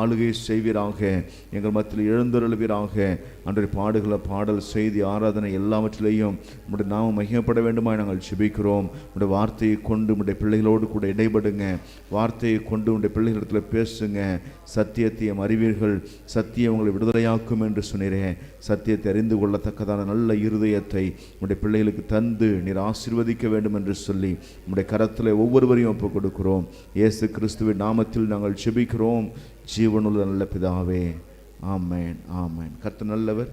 ஆளுகை செய்வீராக, எங்கள் மத்தியில் எழுந்தருளுவீராக. அன்றைய பாடுகள பாடல் செய்தி ஆராதனை எல்லாவற்றிலையும் உடைய நாமம் மகிமைப்பட வேண்டுமாய் நாங்கள் ஜெபிக்கிறோம். உடைய வார்த்தையை கொண்டு உடைய பிள்ளைகளோடு கூட இடைபடுங்க. வார்த்தையை கொண்டு உடைய பிள்ளைகளிடத்தில் பேசுங்க. சத்தியத்தையும் அறிவீர்கள், சத்தியம் உங்களை விடுதலையாக்கும் என்று சொன்னீரேன். சத்தியத்தை அறிந்து கொள்ளத்தக்கதான நல்ல இருதயத்தை உடைய பிள்ளைகளுக்கு தந்து நீர் ஆசீர்வதிக்க வேண்டும் என்று சொல்லி உடைய கரத்தில் ஒவ்வொருவரையும் ஒப்புக் கொடுக்கிறோம். இயேசு கிறிஸ்துவின் நாமத்தில் நாங்கள் ஜெபிக்கிறோம் ஜீவனுள்ள நல்ல பிதாவே, ஆமென், ஆமென். கர்த்தர் நல்லவர்.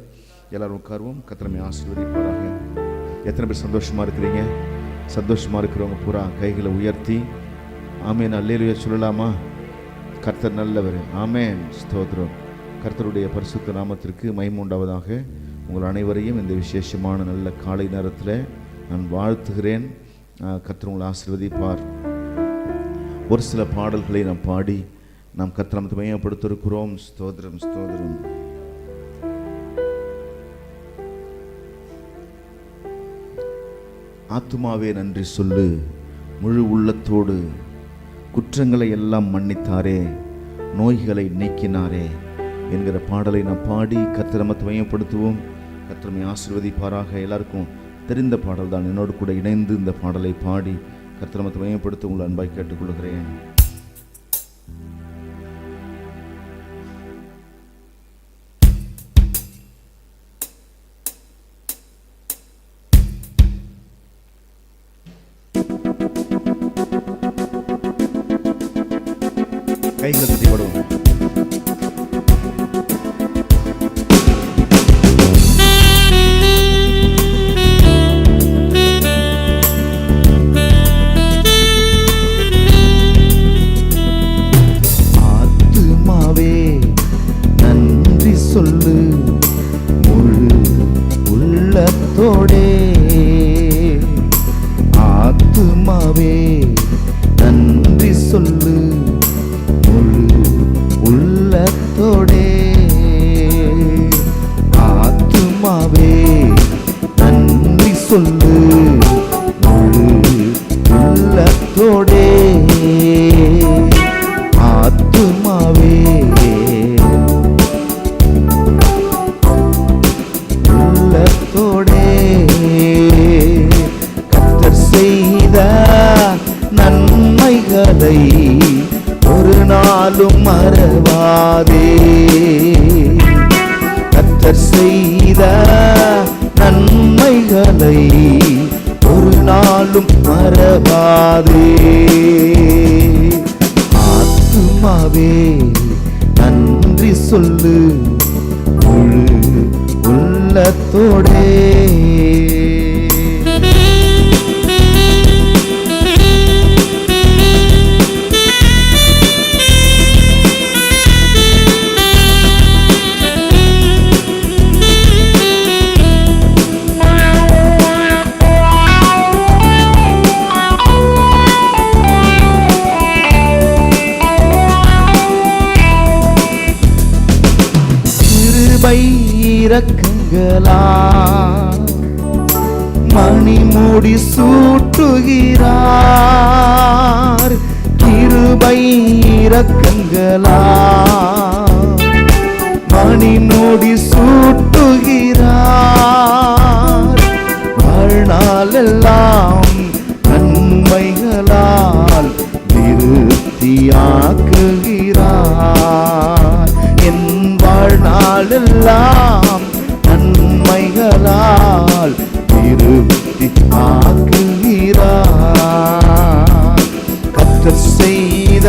எல்லாரும் உட்காருவோம். கர்த்தர் நம்மை ஆசீர்வதிப்பாராக. எத்தனை பேர் சந்தோஷமா இருக்கிறீங்க? சந்தோஷமா இருக்கிறவங்க பூரா கைகளை உயர்த்தி ஆமென் அல்லேலூயா சொல்லலாமா? கர்த்தர் நல்லவர். ஆமென், ஸ்தோத்திரம். கர்த்தருடைய பரிசுத்த நாமத்திற்கு மகிமை உண்டாவதாக. உங்கள் அனைவரையும் இந்த விசேஷமான நல்ல காலை நேரத்தில் நான் வாழ்த்துகிறேன். கர்த்தர் உங்களை ஆசீர்வதிப்பார். ஒரு சில பாடல்களை நாம் பாடி நாம் கர்த்தரை மையப்படுத்திருக்கிறோம். ஸ்தோத்திரம், ஸ்தோத்திரம். ஆத்துமாவே நன்றி சொல்லு, முழு உள்ளத்தோடு குற்றங்களை எல்லாம் மன்னித்தாரே, நோய்களை நீக்கினாரே என்கிற பாடலை நாம் பாடி கர்த்தரை மையப்படுத்துவோம். கர்த்தரை ஆசீர்வதிப்பாராக. எல்லாருக்கும் தெரிந்த பாடல் தான். என்னோடு கூட இணைந்து இந்த பாடலை பாடி கர்த்தரை மையப்படுத்த உங்களை அன்பாய் கேட்டுக்கொள்கிறேன். கைகள் தட்டிப்படுவோம். ஆத்துமாவே நன்றி சொல்லு, முழு உள்ளத்தோடே. ஆத்துமாவே நன்றி சொல்லு, உள்ளத்தோடே. ஆத்துமாவே நன்றி சொல்லு, முழு உள்ளத்தோடே. ஆத்துமாவே உள்ளத்தோடே. கர்த்தர் செய்த நன்மைகளை ஒரு நாளும் மறவாதே. கர்த்தர் செய்த நன்மைகளை ஒரு நாளும் மறவாதே. ஆத்துமாவே நன்றி சொல்லு, முழு உள்ளத்தோடே. இரக்கங்களா மணிமுடி சூட்டுகிறார். கிருபை இரக்கங்களா மணிமுடி சூட்டுகிறார். வாழ்நாளெல்லாம் நன்மைகளால் திருப்தியாக்குகிறார். என் வாழ்நாளெல்லாம் நன்மைகளால் திருப்தி ஆக்குகிறார். கர்த்தர் செய்த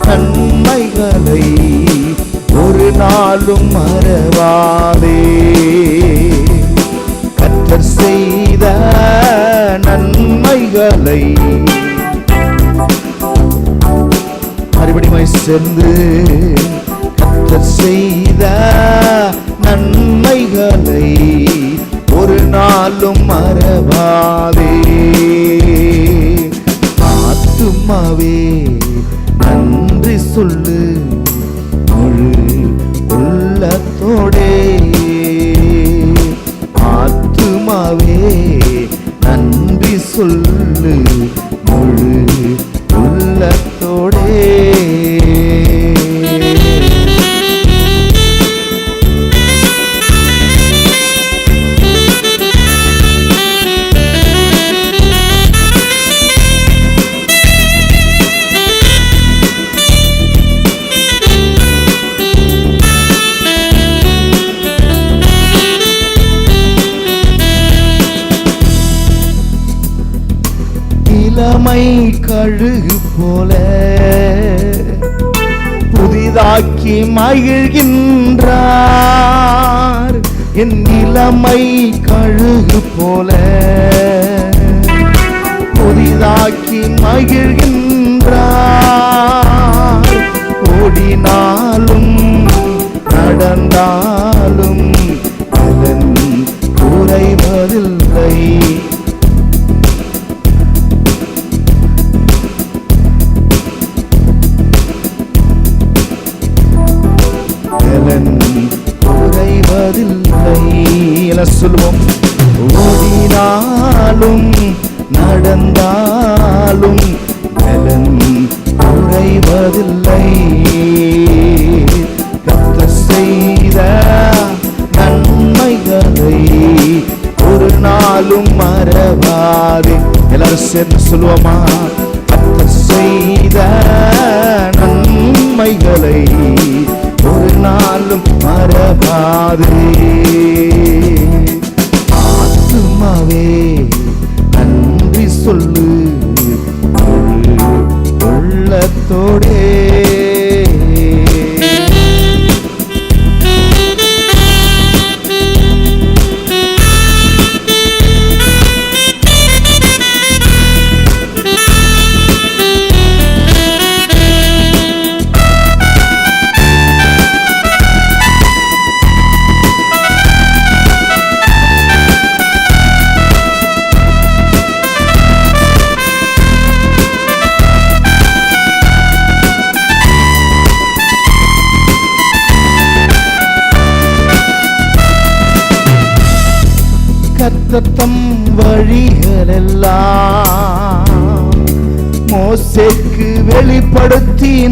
நன்மைகளை ஒரு நாளும் மறவாதே. கர்த்தர் செய்த நன்மைகளை மறுபடியும் சேர்ந்து கர்த்தர் செய்த நன்மைகளை ஒரு நாளும் மறவாதே. ஆத்துமாவே நன்றி சொல்லு, முழு உள்ளத்தோடே. ஆத்துமாவே நன்றி சொல்லு, முழு உள்ளத்தோடே. இளமை கழுகு போல புதிதாக்கி மகிழ்கின்றார். என் இளமை கழுகு போல புதிதாக்கி மகிழ்கின்றார். ஓடினாலும் நடந்தாலும் அதன் குறைவதில்லை. குறைவதில்லை என சொல்வோம். ஓடினாலும் நடந்தாலும் பலன் குறைவதில்லை. கர்த்தர் செய்த நன்மைகளை ஒரு நாளும் மறவாதே. எல்லாரும் சேர்ந்து சொல்லுவோமா? கர்த்தர் செய்த நன்மைகளை ஒரு நாளும் மறவாதே. ஆத்துமாவே நன்றி சொல்லு உள்ளத்தோடே. தத்தம் வழிகளெல்லாம் மோசேக்கு வெளிப்படுத்தினார்.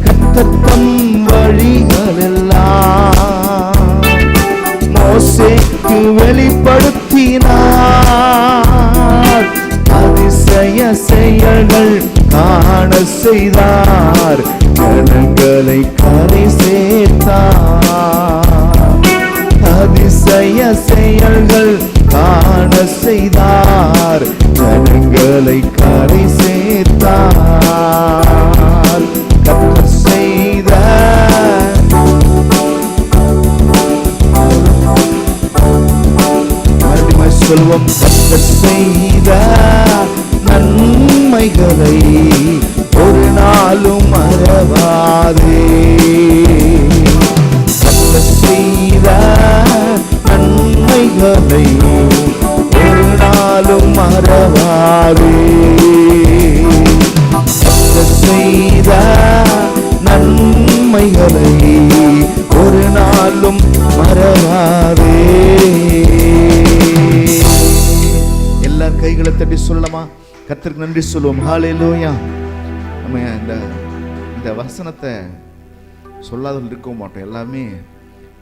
கர்த்தர் வழிகளெல்லாம் மோசேக்கு வெளிப்படுத்தினார். அதிசய செயல்கள் காண செய்தார். ஜனங்களை கரை சேர்த்தார். அதிசய செயல்கள் காண செய்தார். ஜனங்களை கரை சேர்த்தார். கர்த்தர் செய்த மறுபடியும் சொல்வோம். கர்த்தர் செய்த நன்மைகளை ஒரு நாளும் மறவாதே. கர்த்தர் செய்த நன்மைகளை ஒரு நாளும் மறவாதே. கர்த்தர் செய்த நன்மைகளை ஒரு நாளும் மறவாதே. எல்லா கைகளை தட்டி சொல்லலாமா? கர்த்தருக்கு நன்றி சொல்லுவோம். ஹல்லேலூயா. நம்ம இந்த வசனத்தை சொல்லாதவர்கள் இருக்க மாட்டோம். எல்லாமே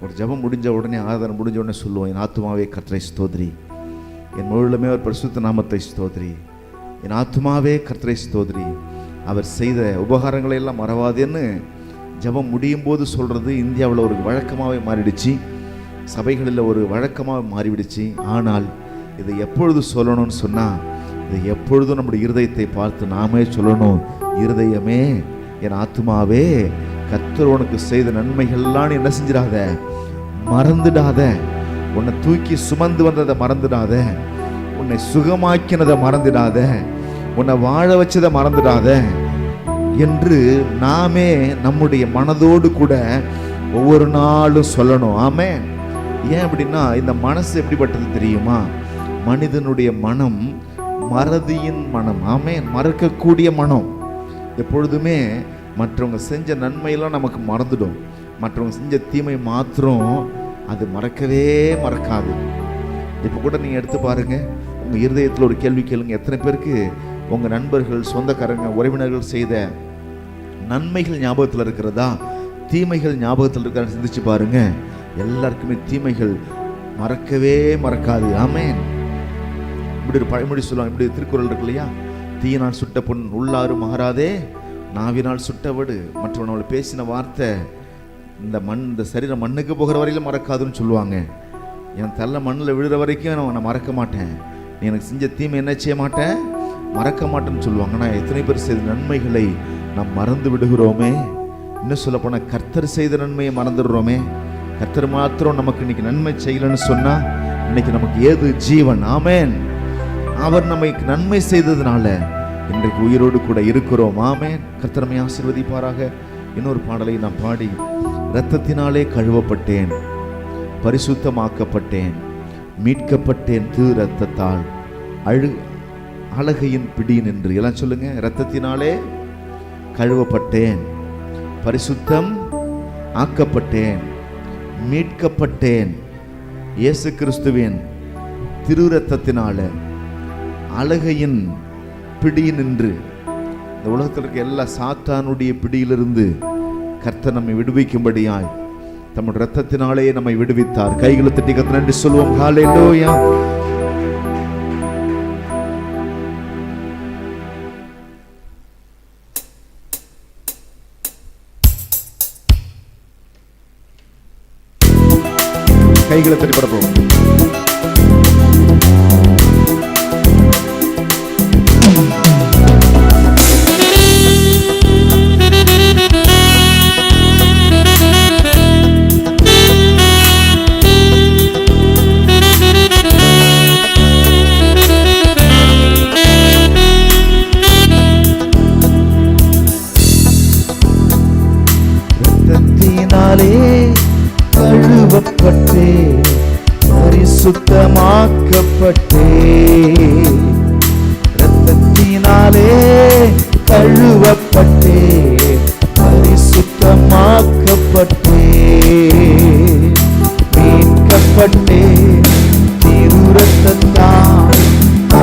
ஒரு ஜெபம் முடிஞ்ச உடனே, ஆராதனை முடிஞ்ச உடனே சொல்லுவோம். என் ஆத்துமாவே கர்த்தரை ஸ்தோத்ரி, என் முழுமே அவர் பரிசுத்த நாமத்தை ஸ்தோத்ரி. என் ஆத்துமாவே கர்த்தரை ஸ்தோத்ரி, அவர் செய்த உபகாரங்களை எல்லாம் மறவாதேன்னு ஜெபம் முடியும் போது சொல்கிறது இந்தியாவில் ஒரு வழக்கமாகவே மாறிடுச்சு. சபைகளில் ஒரு வழக்கமாக மாறிவிடுச்சு. ஆனால் இதை எப்பொழுது சொல்லணும்னு சொன்னால், இதை எப்பொழுதும் நம்முடைய இருதயத்தை பார்த்து நாமே சொல்லணும். இருதயமே, என் ஆத்துமாவே கர்த்தர் உனக்கு செய்த நன்மைகள்லாம் என்ன செஞ்சிடாத, மறந்துடாத. உன்னை தூக்கி சுமந்து வந்ததை மறந்துடாத. உன்னை சுகமாக்கினதை மறந்துடாத. உன்னை வாழ வச்சதை மறந்துடாத என்று நாமே நம்முடைய மனதோடு கூட ஒவ்வொரு நாளும் சொல்லணும். ஆமென். ஏன் அப்படின்னா, இந்த மனசு எப்படிப்பட்டது தெரியுமா? மனிதனுடைய மனம் மறதியின் மனம். ஆமென். மறக்கக்கூடிய மனம். எப்பொழுதுமே மற்றவங்க செஞ்ச நன்மையெல்லாம் நமக்கு மறந்துடும். மற்றவங்க செஞ்ச தீமை மாத்திரம் அது மறக்கவே மறக்காது. இப்போ கூட நீங்கள் எடுத்து பாருங்கள். உங்கள் இருதயத்தில் ஒரு கேள்வி கேளுங்க. எத்தனை பேருக்கு உங்கள் நண்பர்கள், சொந்தக்காரங்க, உறவினர்கள் செய்த நன்மைகள் ஞாபகத்தில் இருக்கிறதா, தீமைகள் ஞாபகத்தில் இருக்கிறதா சிந்திச்சு பாருங்க. எல்லாருக்குமே தீமைகள் மறக்கவே மறக்காது. ஆமென். இப்படி ஒரு பழமொழி சொல்லுவாங்க, இப்படி திருக்குறள் இருக்கு இல்லையா? தீயினால் சுட்ட பொன் உள்ளாறு மாறாதே, நாவினால் சுட்டவடு. மற்றவனோட பேசின வார்த்தை இந்த சரீரம் மண்ணுக்கு போகிற வரையிலும் மறக்காதுன்னு சொல்லுவாங்க. என் தள்ள மண்ணில் விழுற வரைக்கும் நான் மறக்க மாட்டேன். நீ எனக்கு செஞ்ச தீமை என்ன செய்ய மாட்டேன், மறக்க மாட்டேன்னு சொல்லுவாங்க. ஆனால் எத்தனை பேர் செய்த நன்மைகளை நாம் மறந்து விடுகிறோமே. இன்னும் சொல்ல போனால் கர்த்தர் செய்த நன்மையை மறந்துடுறோமே. கர்த்தர் மாத்திரம் நமக்கு இன்னைக்கு நன்மை செய்யலன்னு சொன்னா இன்னைக்கு நமக்கு ஏது ஜீவன்? ஆமேன். அவர் நமக்கு நன்மை செய்ததுனால இன்றைக்கு உயிரோடு கூட இருக்கிறோம். ஆமேன். கர்த்தர் நம்மை ஆசீர்வதிப்பாராக. இன்னொரு பாடலை நான் பாடி, இரத்தத்தினாலே கழுவப்பட்டேன், பரிசுத்தமாக்கப்பட்டேன், மீட்கப்பட்டேன் திரு இரத்தத்தால், அழகையின் பிடி நின்று. எல்லாம் சொல்லுங்க. இரத்தத்தினாலே கழுவப்பட்டேன், பரிசுத்தம் ஆக்கப்பட்டேன், மீட்கப்பட்டேன் இயேசு கிறிஸ்துவின் திரு இரத்தத்தினால அழகையின் பிடி நின்று. இந்த உலகத்தில் இருக்க எல்லா சாத்தானுடைய பிடியிலிருந்து கர்த்தர் நம்மை விடுவிக்கும்படியாய் தம்முடைய இரத்தத்தினாலே நம்மை விடுவித்தார். கைகளை தட்டி கர்த்தர் நன்றி சொல்வோம். ஹல்லேலூயா. கைகளை தட்டி பரப்போம். கழுவப்பட்டே, பரிசுத்தமாக்கப்பட்டே, இரத்தத்தினாலே கழுவப்பட்டே, பரிசுத்தமாக்கப்பட்டே, மீட்கப்பட்டே திரு இரத்தத்தால்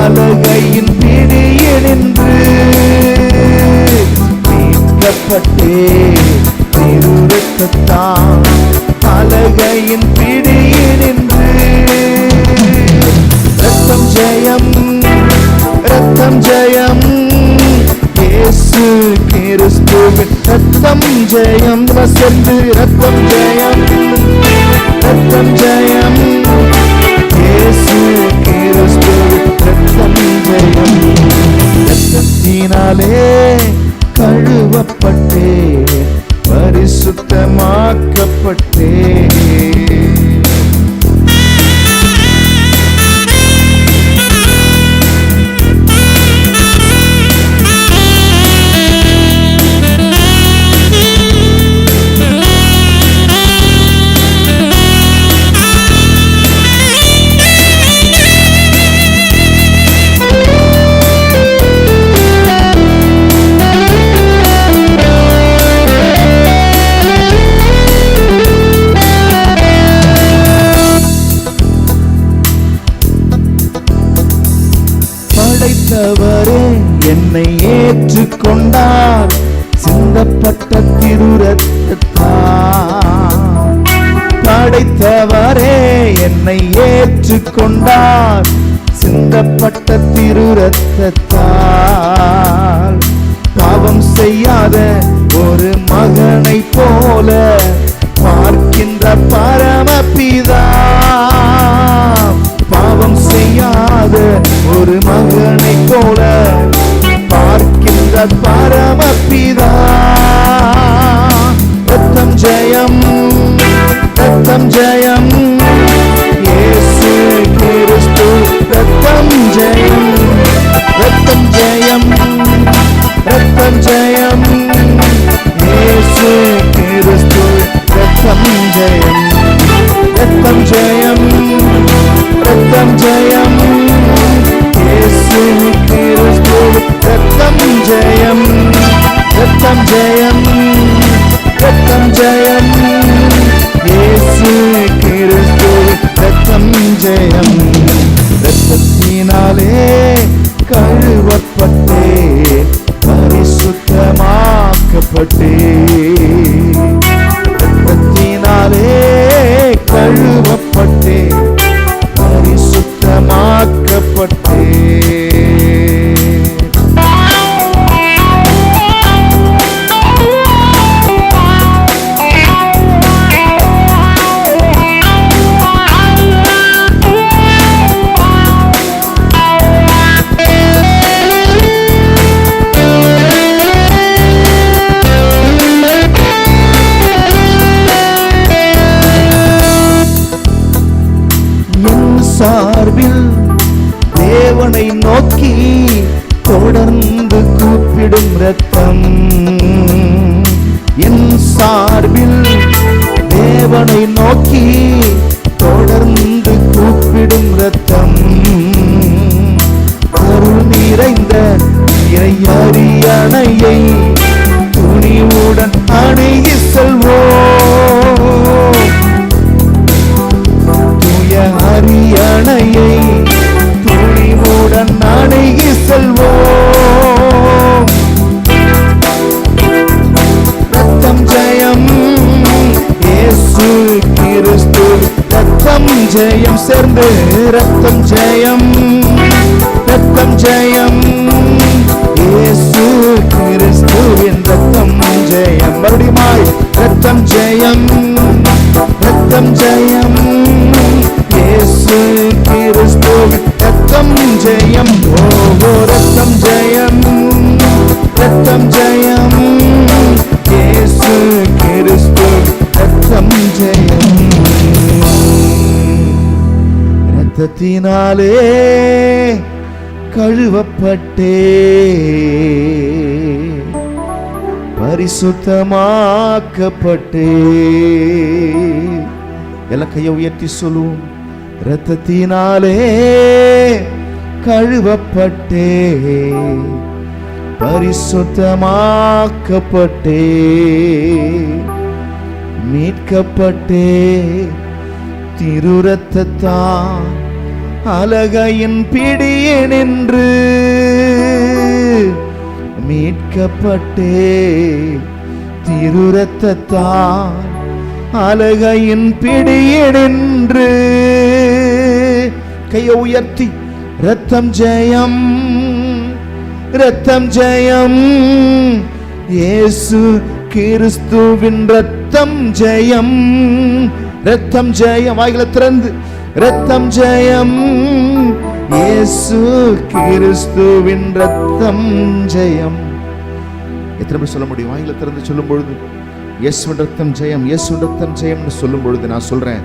அழகையின் பிடியினின்று, மீட்கப்பட்டே திரு இரத்தத்தால் அழகையின் பிடியினின்று. ரத்தம் ஜெயம், ரத்தம் ஜெயம், இயேசு கிறிஸ்துவின் ரத்தம் ஜெயம். சென்று ரத்தம் ஜெயம், ரத்தம் ஜெயம், இயேசு கிறிஸ்துவின் ரத்தம் ஜெயம். ரத்தத்தினாலே கழுவப்பட்டே, பரிசுத்தமாக்கப்பட்டே. படைத்தவரே என்னை ஏற்றுக்கொண்டார், சிந்தப்பட்ட திரு இரத்தத்தால். படைத்தவரே என்னை ஏற்றுக்கொண்டார், சிந்தப்பட்ட திரு இரத்தத்தால். பாவம் செய்யாத ஒரு மகனை போல பார்க்கின்ற பரமபிதா, பாவம் செய்யாத ஒரு மகனை போல பார்க்கின்ற பரமபிதா. ரத்தம் ஜெயம், ரத்தம் ஜெயம், இயேசு கிறிஸ்து ரத்தம் ஜெயம், ரத்தம் ஜெயம், ரத்தம் ஜெயம், இயேசு கிறிஸ்து ரத்தம் ஜெயம், ரத்தம் ஜெயம், ரத்தம் ஜெயம், இயேசு கிறிஸ்து ரத்தம் ஜெயம், ரத்தம் ஜெயம், ரத்தம் ஜெயம், இயேசு கிறிஸ்து ரத்தம் ஜெயம். ரத்தத்தினாலே கழுவப்பட்டே, பரிசுத்தமாக்கப்பட்டே, ரத்தத்தினாலே கழுவப்பட்டே, பரிசுத்தமாக்கப்பட்டே. ரத்தம். என் சார்பில் தேவனை நோக்கி தொடர்ந்து கூப்பிடும் ரத்தம். அருள் நிறைந்த இறை அரியணையை துணிவுடன் அணுகி செல்வோம். தூய அரியணையை துணிவுடன் அணுகி செல்வோம். ரத்தம் ஜெயம் இயேசு கிறிஸ்து, ரத்தம் ஜெயம் சேர்ந்து ரத்தம் ஜெயம், ரத்தம் ஜெயம் இயேசு கிறிஸ்துவின் ரத்தம் ஜெயம். மறுபடியுமாய் ரத்தம் ஜெயம், ரத்தம் ஜெயம் இயேசு கிறிஸ்துவின் ரத்தம் ஜெயம். ஓ ரத்தம் ஜெயம், ரத்தம் ஜெயம் இயேசு கிறிஸ்துவின் ரத்தம் ஜெயம். ரத்தத்தினாலே கழுவப்பட்டே பரிசுத்தமாக்கப்பட்டே. எல்லாம் கையை உயர்த்தி சொல்லுவோம். ரத்தத்தினாலே கழுவப்பட்டே பரிசுத்தமாக்கப்பட்டே மீட்கப்பட்டே திரு ரத்தத்தால் அலகையின் பிடியே நின்று. மீட்கப்பட்டே திரு ரத்தத்தால் அலகையின் பிடியே நின்று. கையை உயர்த்தி ரத்தம் ஜெயம், ரத்தம் ஜெயம் இயேசு கிறிஸ்துவின் ரத்தம் ஜெயம், ரத்தம் ஜெயம். வாய்களை திறந்து ரத்தம் ஜெயம் இயேசு கிறிஸ்துவின் ரத்தம் ஜெயம். எத்தனை பேர் சொல்ல முடியும்? வாய்களை திறந்து சொல்லும் பொழுது இயேசுவின் ரத்தம் ஜெயம், இயேசுவின் ரத்தம் ஜெயம்னு சொல்லும் பொழுது நான் சொல்றேன்,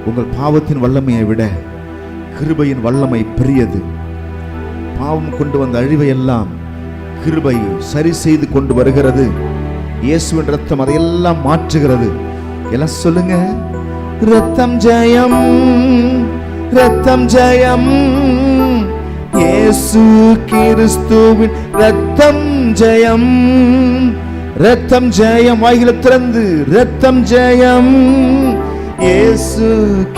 உங்கள் பாவத்தின் வல்லமையை விட கிருபையின் வல்லமை பெரியது. பாவம் கொண்டு வந்த அழிவை எல்லாம் கிருபை சரி செய்து கொண்டு வருகிறது. இயேசுவின் ரத்தம் அதையெல்லாம் மாற்றுகிறது. எல்லாம் சொல்லுங்க, ரத்தம் ஜெயம், ரத்தம் ஜெயம் இயேசு கிறிஸ்துவின் ரத்தம் ஜெயம், ரத்தம் ஜெயம். வாய்களை திறந்து ரத்தம் ஜெயம் இயேசு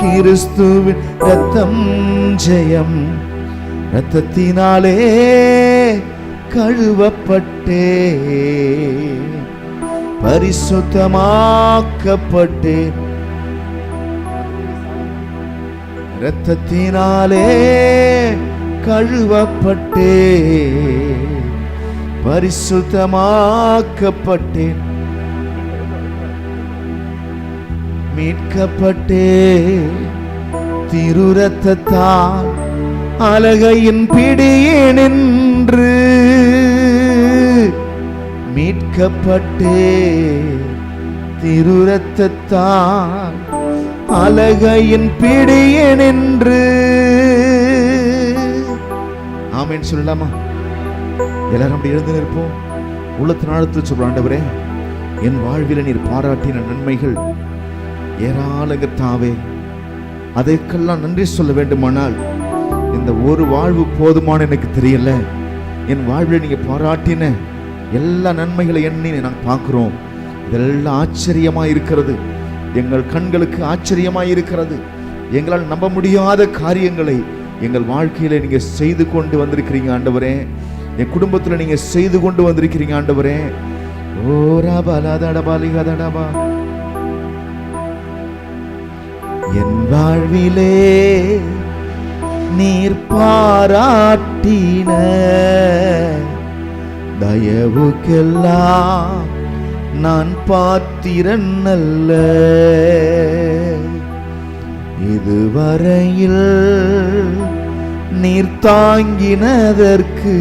கிறிஸ்துவின் ரத்தம் ஜெயம். ரத்தத்தினாலே கழுவப்பட்டே பரிசுத்தமாக்கப்பட்டே. ரத்தத்தினாலே கழுவப்பட்டே பரிசுத்தமாக்கப்பட்டேன், மீட்கப்பட்டே திரு ரத்தத்தால் அலகையின் பிடியே நின்று. மீட்கப்பட்டே திரு ரத்தத்தால் அலகையின் பிடியே நின்று. ஆமென் சொல்லலாமா? எல்லாரும் அப்படி எழுந்து நிற்போம். உள்ளத்தின் ஆழத்தில் சொல்ற, ஆண்டவரே, என் வாழ்வில் நீர் பாராட்டின நன்மைகள் ஏராளங்க தாவே, அதற்கெல்லாம் நன்றி சொல்ல வேண்டுமானால் இந்த ஒரு வாழ்வு போதுமான எனக்கு தெரியல. என் வாழ்வில் நீங்க பாராட்டின எல்லா நன்மைகளை எண்ணி நாங்கள் பார்க்கிறோம். இதெல்லாம் ஆச்சரியமா இருக்கிறது, எங்கள் கண்களுக்கு ஆச்சரியமா இருக்கிறது. எங்களால் நம்ப முடியாத காரியங்களை எங்கள் வாழ்க்கையில நீங்க செய்து கொண்டு வந்திருக்கிறீங்க ஆண்டவரே. என் குடும்பத்தில் நீங்க செய்து கொண்டு வந்திருக்கிறீங்க ஆண்டவரே. ஓ ராபாலாதடபாலிகதடபா. என் வாழ்விலே நீர் பாராட்டின தயவுக்கெல்லாம் நான் பாத்திரன் அல்ல. இதுவரையில் நீர் தாங்கினதற்கு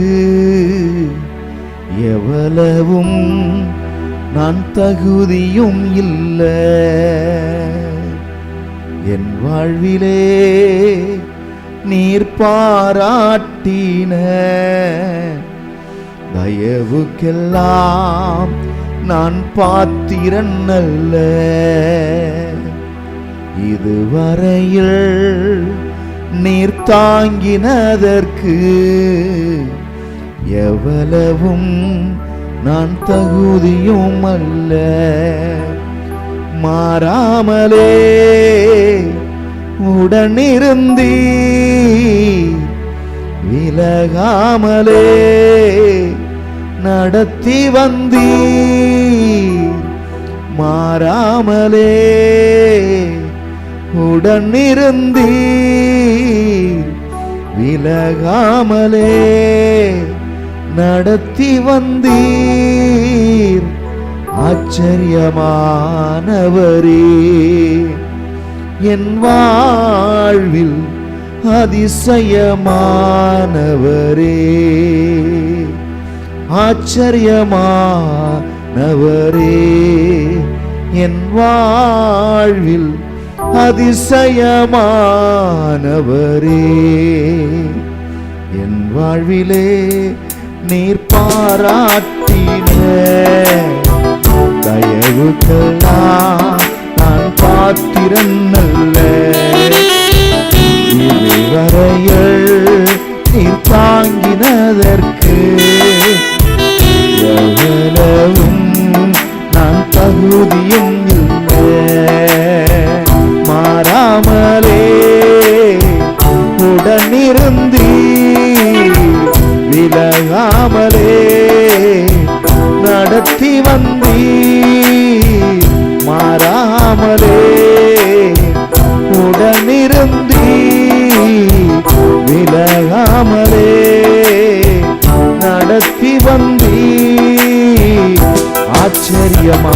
எவ்வளவும் நான் தகுதியும் இல்லை. என் வாழ்விலே நீர் பாராட்டின தயவுக்கெல்லாம் நான் பாத்திரன் அல்ல. இதுவரையில் நீர் தாங்கினதற்கு எவ்வளவும் நான் தகுதியும் அல்ல. மாறாமலே உடனிருந்தீ, விலகாமலே நடத்தி வந்தீ. மாறாமலே உடனிருந்தீ, விலகாமலே நடத்தி வந்தீர். ஆச்சரியமானவரே, என் வாழ்வில் அதிசயமானவரே. ஆச்சரியமானவரே, என் வாழ்வில் அதிசயமானவரே. என் வாழ்விலே நீர் பாராட்டின தயவுக்கெல்லாம் நான் பாத்திரன் அல்ல. இதுவரையில் நீர் தாங்கினதற்கு எவ்வளவும் நான் தகுதியும் இல்லை. மாறாமலே உடனிருந்தீ, விலகாமலே நடத்தி வந்தீ. மாறாமலே உடனிருந்தீ, விலகாமலே நடத்தி வந்தீ. ஆச்சரியமானவரே,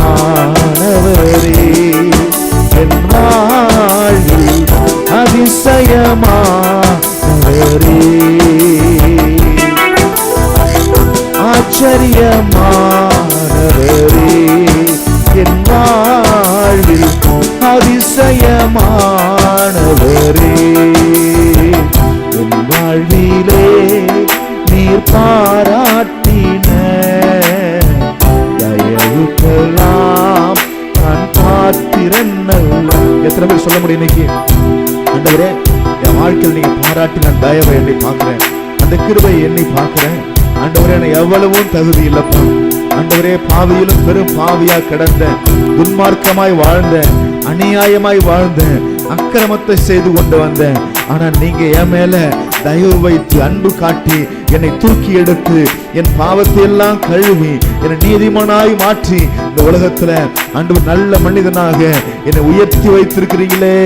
என் வாழ்வில் அதிசயமானவரே. ஆச்சரியமானவரே, என் வாழ்வில் அதிசயமானவரே. என் வாழ்விலே நீர் பாராட்டின தயவுக்கெல்லாம் நான் பாத்திரன் அல்ல. எத்தனை பேர் சொல்ல முடியும் இன்னைக்கு? ஆண்டவரே, என் வாழ்க்கையில் நீங்க பாராட்டின தயவை எண்ணி பார்க்கிறேன், அந்த கிருபையை எண்ணி பார்க்கிறேன். ஆண்டவரே, என்னை எவ்வளவும் தகுதி இல்லப்பா. ஆண்டவரே, பாவியிலும் பெரும் பாவியா கிடந்த, துன்மார்க்கமாய் வாழ்ந்த, அநியாயமாய் வாழ்ந்த, அக்கிரமத்தை செய்து கொண்டு வந்தேன். ஆனா நீங்க என் மேல தயவு வைத்து அன்பு காட்டி என்னை தூக்கி எடுத்து என் பாவத்தை எல்லாம் கழுவி என்னை நீதிமானாய் மாற்றி இந்த உலகத்துல ஆண்டவர் நல்ல மனிதனாக என்னை உயர்த்தி வைத்திருக்கிறீங்களே.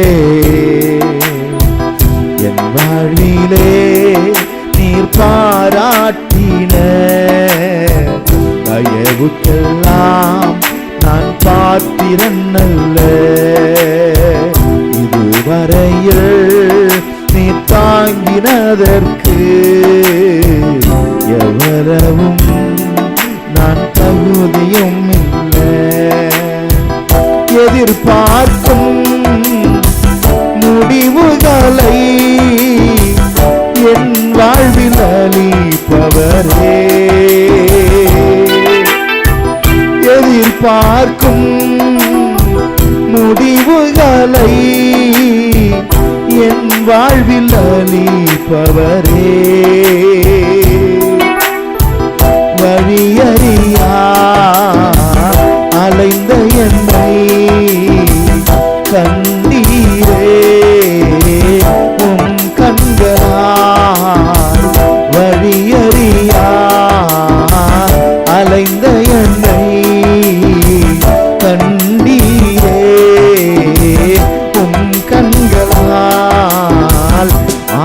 என் வாழ்விலே நீர் பாராட்டின தயவுக்கெல்லாம் நான் பாத்திரன் அல்ல. இதுவரையில் நீ தாங்கினதற்கு எவ்வளவும் நான் தகுதியும் இல்லை. எதிர்பார்க்கும் முடிவுகளை என் வாழ்வில் அளிப்பவரே, எதிர்பார்க்கும் முடிவுகளை என் வாழ்வில் அளிப்பவரே. வழியறியா அலைந்த என்னை கண்டீரே, உம் கண்களால் வழியறியா அலைந்த என்னை கண்டீரே, உம் கண்களால்.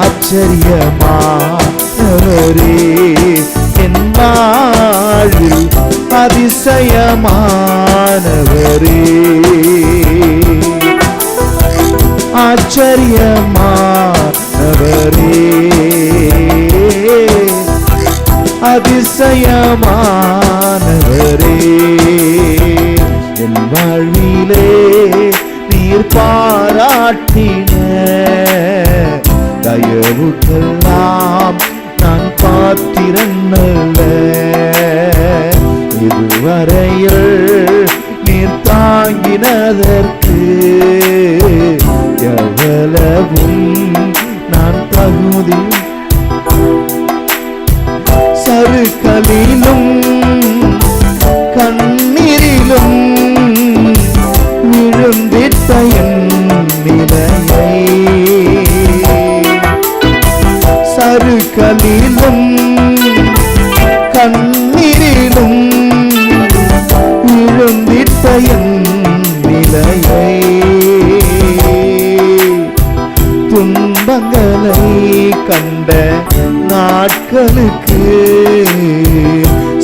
ஆச்சரியமானவரே, என் வாழ்வில் அதிசயமானவரே. ஆச்சரியமானவரே, அதிசயமானவரே. என் வாழ்விலே நீர் பாராட்டின தயவுக்கெல்லாம் நான் பாத்திரன் அல்ல. இதுவரையில் நீர் தாங்கினதற்கு எவ்வளவும் நான் தகுதி. சறுக்கலிலும் கண்ணீரிலும் விழுந்திட்ட என் நிலையை, சறுக்கலிலும் கண்ணீரிலும் விழுந்திட்ட என் நிலையை, துன்பங்களை கண்ட நாட்களுக்கு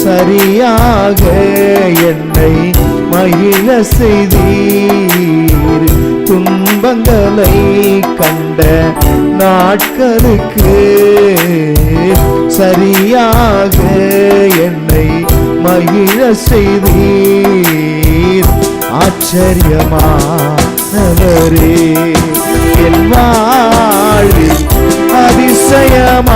சரியாக என்னை மகிழ செய்தீர். துன்பங்களை கண்ட நாட்களுக்கு சரியாக என்னை மகிழ செய்தீர். ஆச்சரியமானவரே, என் வாழ்வில் அதிசயமானவரே,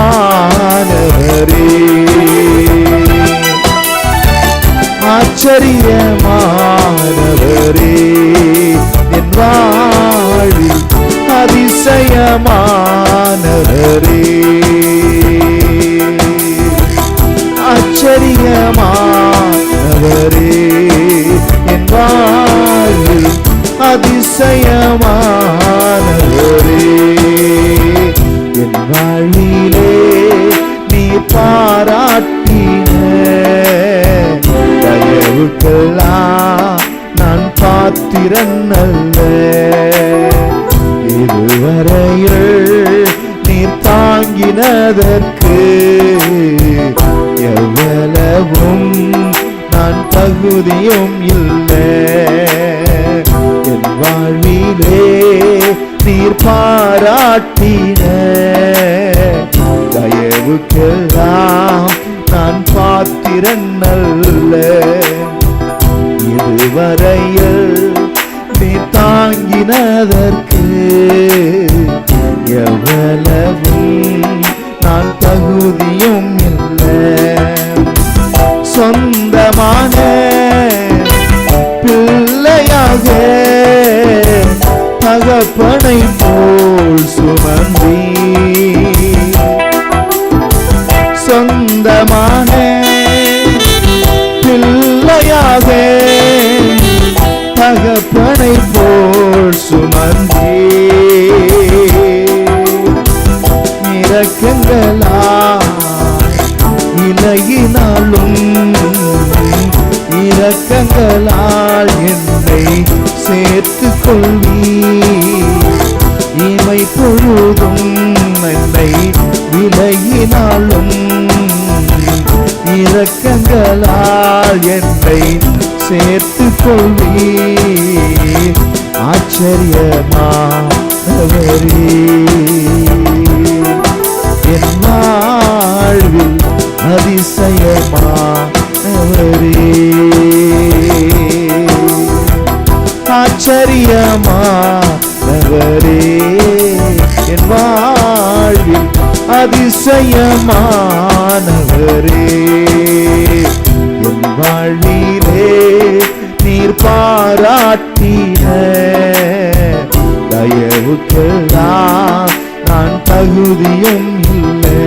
ஆச்சரியமானவரே, என் வாழ்வில் அதிசயமானவரே, ஆச்சரியமானவரே, என் வாழ்வில் அதிசயமானவரே. என் வாழ்விலே நீ பாராட்டின தயவுக்கெல்லாம் நான் பாத்திரன் அல்ல. இதுவரையில் நீர் தாங்கினதற்கு எவ்வளவும் நான் தகுதியும் இல்லை. என் வாழ்விலே நீர் பாராட்டின தயவுக்கெல்லாம் நான் பாத்திரன் அல்ல. இதுவரையில் நீ தாங்கினதற்கு எவ்வளவும் நான் தகுதியும் இல்லை. சொந்தமான பிள்ளையாக தகப்பனை போல் சுமந்தி, சொந்தமான பிள்ளையாக தகப்பனை போல் சுமந்தி, இரக்கங்களால் இலகினாலும் இரக்கங்களால் என்னை சேர்த்து கொள்வி. இமை பொழுதும் என்னை விலகினாலும் இரக்கங்களால் என்னை சேர்த்து கொள்வி. ஆச்சரியமானவரே, என் வாழ்வில் அதிசயமானவரே, ஆச்சரியமானவரே, என் வாழ்வில் அதிசயமானவரே. என் வாழ்விலே நீர் பாராட்டின தயவுக்கெல்லாம் நான் தகுதியும் இல்லை.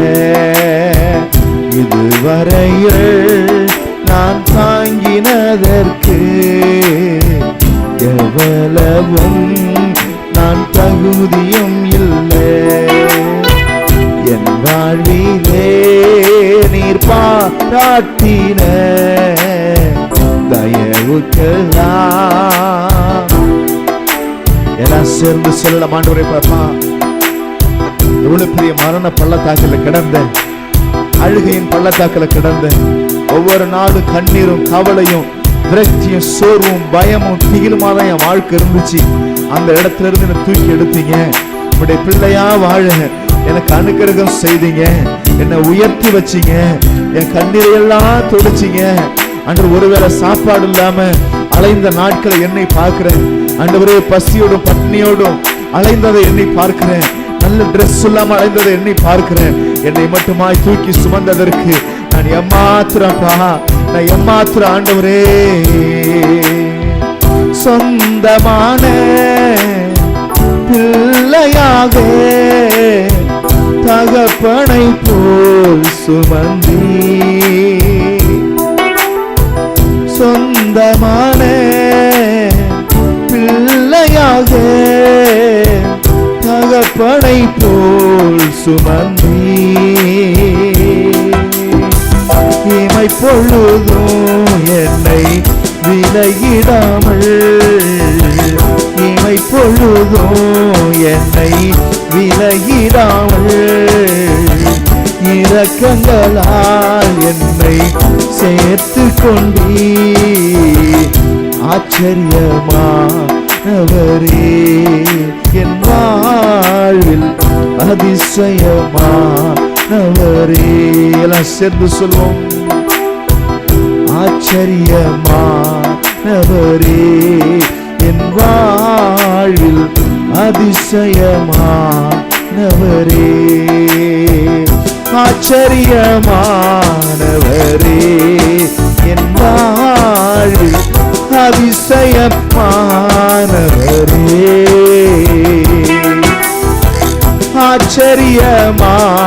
இதுவரையில் நான் தாங்கினதற்கு எவ்வளவும் நான் தகுதியும் இல்லை. என் வாழ்விலே நீர் பாராட்டின தயவுக்கெல்லாம். எல்லாம் சேர்ந்து சொல்லலாம், ஆண்டவரே பாப்பா, எவ்வளவு பெரிய மரண பள்ளத்தாக்கில் கிடந்த, அழுகையின் பள்ளத்தாக்கில் கிடந்த, ஒவ்வொரு நாளும் கண்ணீரும் கவலையும் விரக்தியும் சோர்வும் பயமும் திகிலுமா தான் என் வாழ்க்கை இருந்துச்சு. அந்த இடத்துல இருந்து என்னை தூக்கி எடுத்தீங்க. உங்களுடைய பிள்ளையா வாழ எனக்கு அனுக்கிரகம் செய்தீங்க. என்னை உயர்த்தி வச்சீங்க. என் கண்ணீரை எல்லாம் தொடுச்சிங்க. அன்று ஒருவேளை சாப்பாடு இல்லாம அலைந்த நாட்களை என்னை பார்க்கிறேன். ஆண்டவரே, பசியோடும் பட்னியோடும் அலைந்ததை எண்ணி பார்க்கிறேன். நல்ல ட்ரெஸ் இல்லாம அலைந்ததை எண்ணி பார்க்கிறேன். என்னை மட்டுமாய் தூக்கி சுமந்ததற்கு நான் ஏமாத்திரப்பா. நான் எம்மாத்திர ஆண்டவரே சொந்தமான பிள்ளையாக தகப்பனை போல் சுமந்தி சொந்தமான பிள்ளையாக தகப்பனை போல் சுமந்தி இமை பொழுதும் என்னை விலகிடாமல் இமை பொழுதும் என்னை விலகிடாமல் இரக்கங்களால் என்னை சேர்த்து கொண்டீ ஆச்சரியமானவரே என் வாழ்வில் அதிசயமானவரே எல்லாம் சேர்ந்து சொல்வோம் ஆச்சரியமானவரே என் வாழ்வில் அதிசயமானவரே ஆச்சரியமானவரே என் வாழ்வில் அதிசயமானவரே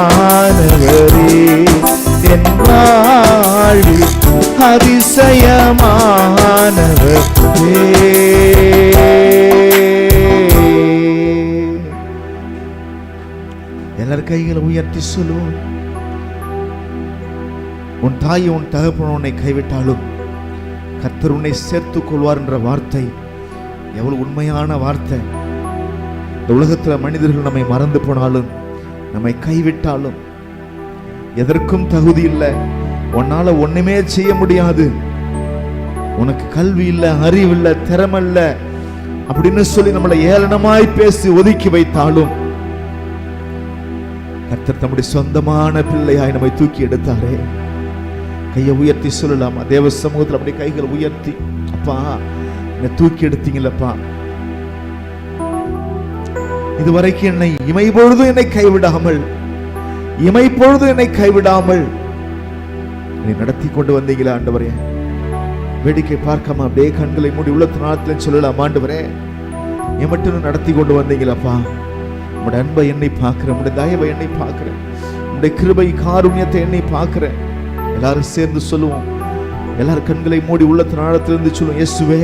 ஆச்சரியமானவரே என் வாழ்வில் அதிசயமானவரே எல்லார் கைகளை உயர்த்தி சொல்லுவோம் உன் தாய் உன் தகப்பன் உன்னை கைவிட்டாலும் கர்த்தர் உன்னை சேர்த்துக் கொள்வார் என்ற வார்த்தை எவ்வளவு உண்மையான வார்த்தை. இந்த உலகத்தில் மனிதர்கள் நம்மை மறந்து போனாலும் நம்மை கைவிட்டாலும் எதற்கும் தகுதி இல்லை, உன்னால ஒண்ணுமே செய்ய முடியாது, உனக்கு கல்வி இல்லை, அறிவு இல்லை, திறமை இல்லை அப்படின்னு சொல்லி நம்மளை ஏளனமாய் பேசி ஒதுக்கி வைத்தாலும் கர்த்தர் தம்முடைய சொந்தமான பிள்ளையாய் நம்மை தூக்கி எடுத்தாரே. கையை உயர்த்தி சொல்லலாமா? தேவ சமூகத்தில் அப்படி கைகளை உயர்த்தி, அப்பா என்னை தூக்கி எடுத்தீங்களப்பா, இதுவரைக்கும் என்னை இமை பொழுதும் என்னை கைவிடாமல் என்னை நடத்தி கொண்டு வந்தீங்களா ஆண்டவரே. வேடிக்கை பார்க்காம அப்படியே கண்களை மூடி உள்ளத்தினால சொல்லலாம், ஆண்டவரே என் மட்டும் நடத்தி கொண்டு வந்தீங்களப்பா, உங்களுடைய அன்பை என்னை பார்க்கிறேன், உங்களுடைய தயவை என்னை பார்க்கிறேன், உங்களுடைய கிருபை காருண்யத்தை என்னை பார்க்கிறேன். எல்லாரும் சேர்ந்து சொல்லுவோம், எல்லாரும் கண்களை மூடி உள்ளத்தின் ஆழத்திலிருந்து சொல்லுவோம், இயேசுவே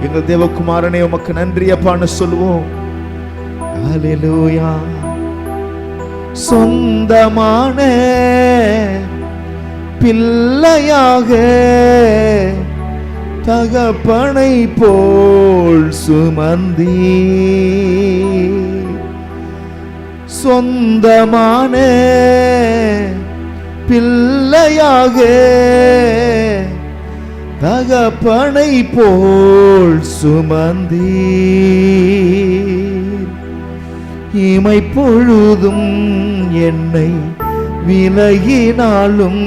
எங்கள் தேவகுமாரனே உமக்கு நன்றி அப்பான்னு சொல்லுவோம். ஹல்லேலூயா. சொந்தமான பிள்ளையாக தகப்பனை போல் சுமந்தி சொந்தமான பிள்ளையாக தகப்பனை போல் சுமந்தி இமை பொழுதும் என்னை விலகினாலும்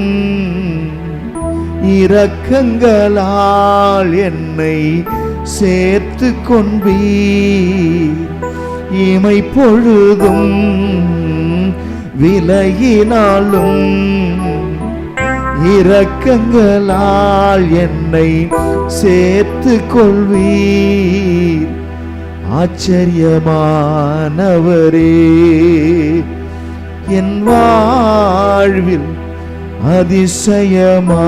இரக்கங்களால் என்னை சேர்த்து கொண்டீர். இமை பொழுதும் விலகினாலும் இரக்கங்களால் என்னை சேர்த்து கொள்வீர். ஆச்சரியமானவரே என் வாழ்வில் அதிசயமானவரே.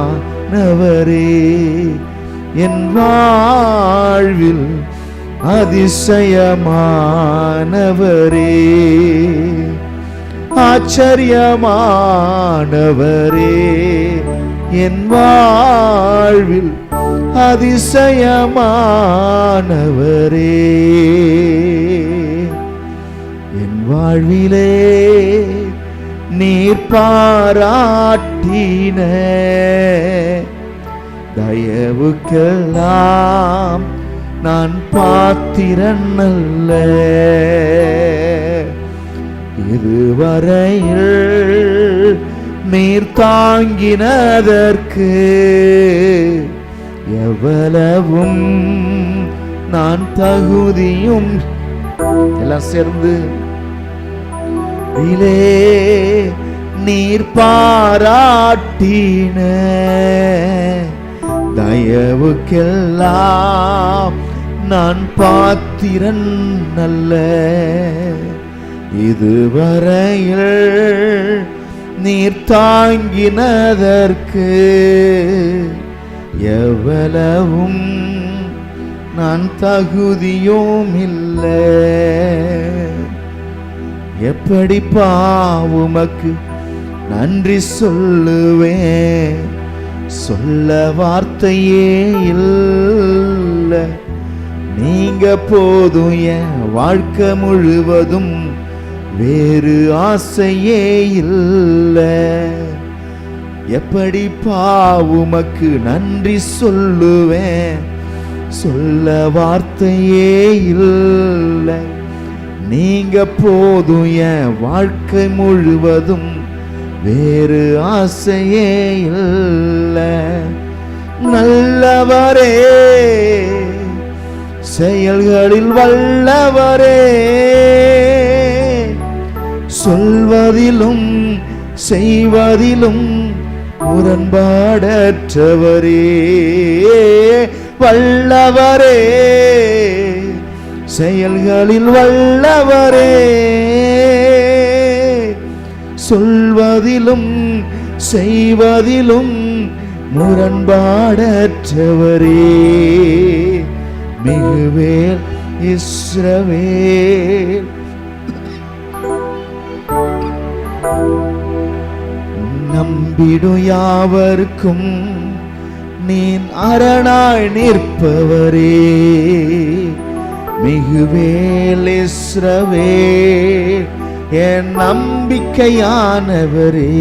ஆச்சரியமானவரே என் வாழ்வில் அதிசயமானவரே. ஆச்சரியமானவரே என் வாழ்வில் அதிசயமானவரே. என் வாழ்விலே நீர் பாராட்டின தயவுக்கெல்லாம் நான் பாத்திரன் அல்ல. இதுவரையில் நீர் தாங்கினதற்கு எவ்வளவும் நான் தகுதியும். எல்லாம் சேர்ந்து அன்பிலே நீர் பாராட்டின தயவுக்கெல்லாம் நான் பாத்திரன் அல்ல. இதுவரையில் நீர் தாங்கினதற்கு எவ்வளவும் நான் தகுதியும் இல்லை. எப்படிப்பா உமக்கு நன்றி சொல்லுவேன், சொல்ல வார்த்தையே இல்லை. நீங்க போதும் என் வாழ்க்கை முழுவதும், வேறு ஆசையே இல்லை. எப்படிப்பா உமக்கு நன்றி சொல்லுவேன், சொல்ல வார்த்தையே இல்லை. நீங்க போதும் என் வாழ்க்கை முழுவதும், வேறு ஆசையே இல்லை. நல்லவரே, செயல்களில் வல்லவரே, சொல்வதிலும் செய்வதிலும் முரண்பாடற்றவரே. வல்லவரே, செயல்களில் வல்லவரே, சொல்வதிலும் செய்வதிலும் முரண்பாடற்றவரே. மிகுவேல் இஸ்ரவேல், நம்பிடும் யாவர்க்கும் நீன் அரணாய் நிற்பவரே. மிகுவேல் இஸ்ரவேல், என் நம்பிக்கையானவரே.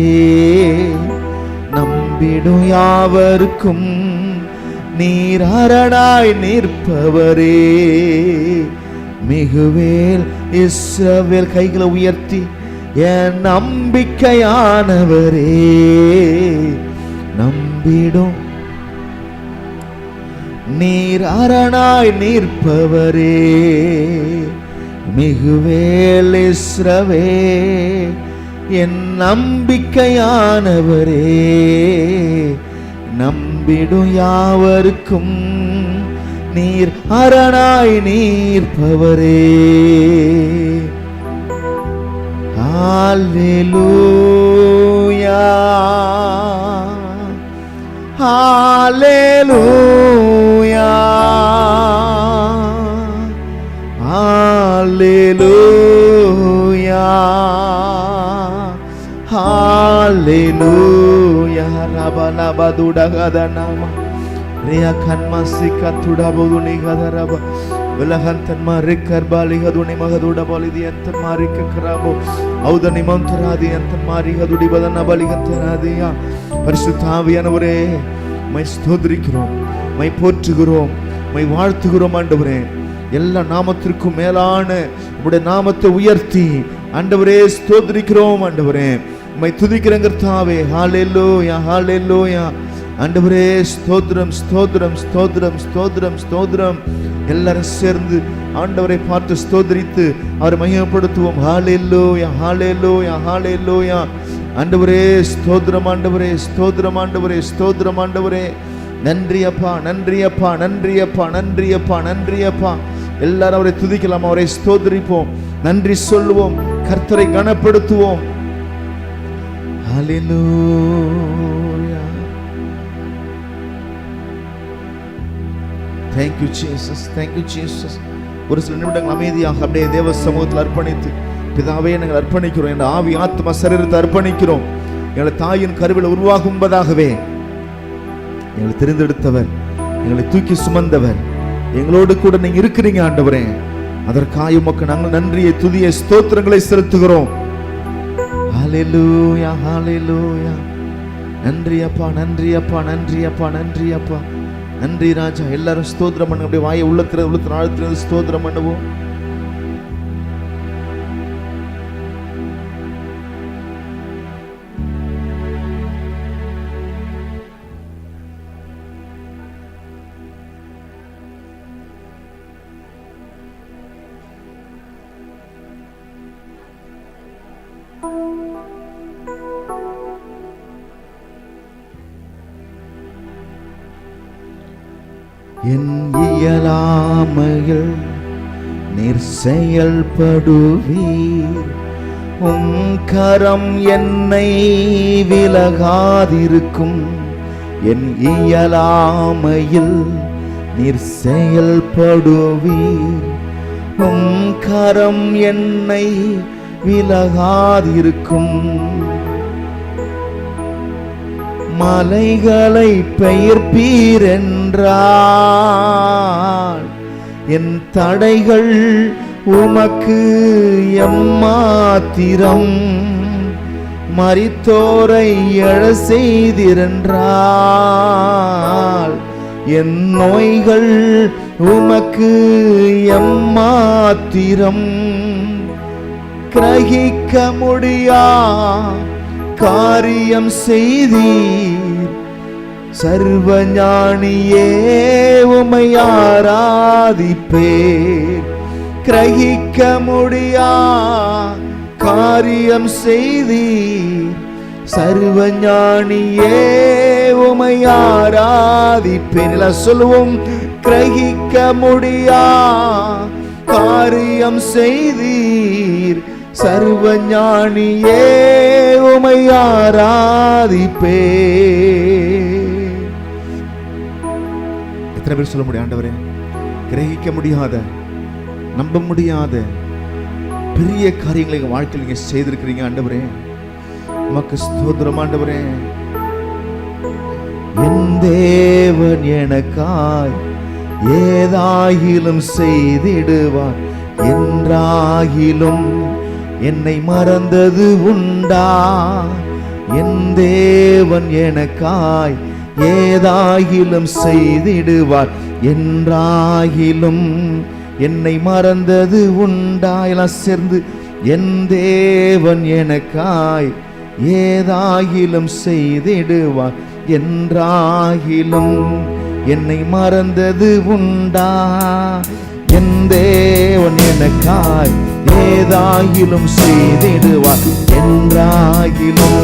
நம்பிடும் யாவர்க்கும் நீர் அரணாய் நிற்பவரே. மிகுவேல் இஸ்ரவேல், கைகளை உயர்த்தி, என் நம்பிக்கையானவரே. நம்பிடும் நீர் அரணாய் நிற்பவரே. மிகுவேல் இஸ்ரவேல், என் நம்பிக்கையானவரே. நம்பிடும் யாவர்க்கும் நீர் அரணாய் நிற்பவரே. ஹல்லேலூயா, ஹல்லேலூயா, ஹல்லேலூயா, ஹல்லேலூயா. ரபலபதுடகதனமா ரியாகன்மாசிகதுடபுனிகதரப விலகந்தன்மாரி கர்பாலிகதுனி மகதுடபலிதி அந்தன்மாரி கக்கராபோ ஔதனி மந்தராதி அந்தன்மாரி கதுடிபதன பலிகந்தராதியா. பரிசுத்த ஆவியானவரே, மை ஸ்தோத்திரிக்கிறோம், மை போற்றுகிறோம், மை வாழ்த்துகிறோம் ஆண்டவரே. எல்லா நாமத்திற்கும் மேலான உம்முடைய நாமத்தை உயர்த்தி ஆண்டவரே ஸ்தோத்திரிக்கிறோம் ஆண்டவரே. மை துதிக்கிறேன் கர்த்தாவே. ஹல்லேலூயா, ஹல்லேலூயா. ஆண்டவரே ஸ்தோத்திரம், ஸ்தோத்திரம், ஸ்தோத்திரம், ஸ்தோத்திரம், ஸ்தோத்திரம். எல்லாரும் சேர்ந்து ஆண்டவரை பார்த்து ஸ்தோத்திரித்து அவரை மகிமைப்படுத்துவோம். ஹல்லேலூயா, ஹல்லேலூயா, ஹல்லேலூயா. ஆண்டவரே ஸ்தோத்திரம், ஆண்டவரே ஸ்தோத்திரம், ஆண்டவரே ஸ்தோத்திரம், ஆண்டவரே. நன்றி அப்பா, நன்றி அப்பா, நன்றி அப்பா, நன்றி அப்பா, நன்றி அப்பா. எல்லாரும் அவரை துதிக்கலாம், அவரை ஸ்தோத்திரிப்போம், நன்றி சொல்லுவோம், கர்த்தரை கனப்படுத்துவோம். ஹல்லேலூயா. Thank you Jesus, thank you Jesus. ஒரு சில நிமிடங்கள் அமைதியாக அப்படியே தேவ சமூகத்தில் அர்ப்பணித்து, பிதாவே நாங்கள் அர்ப்பணிக்கிறோம், என் ஆவி ஆத்மா சரீரத்தை அர்ப்பணிக்கிறோம். எங்களை தாயின் கருவில் உருவாகும்பதாகவே எங்களை தெரிந்தெடுத்தவர், எங்களை தூக்கி சுமந்தவர், எங்களோடு கூட நீங்க இருக்கிறீங்க ஆண்டவரே. அதற்காக உமக்கு நாங்கள் நன்றியை, துதியை, ஸ்தோத்திரங்களை செலுத்துகிறோம். ஹல்லேலூயா, ஹல்லேலூயா. நன்றி அப்பா, நன்றி அப்பா, நன்றி அப்பா, நன்றி அப்பா, நன்றி ராஜா. எல்லாரும் ஸ்தோத்திரம் பண்ணுங்க, அப்படியே வாயை உள்ளத்துல ஆழ்த்தினது ஸ்தோத்திரம் பண்ணுவோம். என் இயலாமையில் நீர் செயல்படுவீர். உம் கரம் என்னை விலகாதிருக்கும். என் இயலாமையில் நீர் செயல்படுவீர். உம் கரம் என்னை விலகாதிருக்கும். மலைகளை பெயர்ப்பீர் என்றால் என் தடைகள் உமக்கு எம்மாத்திரம். மரித்தோரை எழ செய்திருந்தால் என் நோய்கள் உமக்கு எம்மாத்திரம். கிரகிக்க முடியா காரியம் செய்தீர். சர்வ ஞானியே உம்மை ஆராதிப்பேன். கிரகிக்க முடியா காரியம் செய்தீர். சர்வ ஞானியே உம்மை ஆராதிப்பேன். எல்லாம் சொல்லுவோம். கிரகிக்க முடியா காரியம் செய்தீர். சர்வ ஞானியே உம்மை ஆராதிப்பேன். எத்தனை பேர் சொல்ல முடியும், ஆண்டவரே கிரகிக்க முடியாத, நம்ப முடியாத பெரிய காரியங்களை எங்க வாழ்க்கையில் நீங்க செய்திருக்கிறீங்க ஆண்டவரே. உமக்கு ஸ்தோத்திரம் ஆண்டவரே. என் தேவன் எனக்காய் ஏதாகிலும் செய்திடுவார். என்றாகிலும் என்னை மறந்தது உண்டா? என் தேவன் எனக்காய் ஏதாகிலும் செய்திடுவார். என்றாகிலும் என்னை மறந்தது உண்டா? எல்லாம் சேர்ந்து என் தேவன் எனக்காய் ஏதாகிலும் செய்திடுவார். என்றாகிலும் என்னை மறந்தது உண்டா? என் தேவன் எனக்காய் ஏதாகிலும் செய்திடுவார். என்றாகிலும்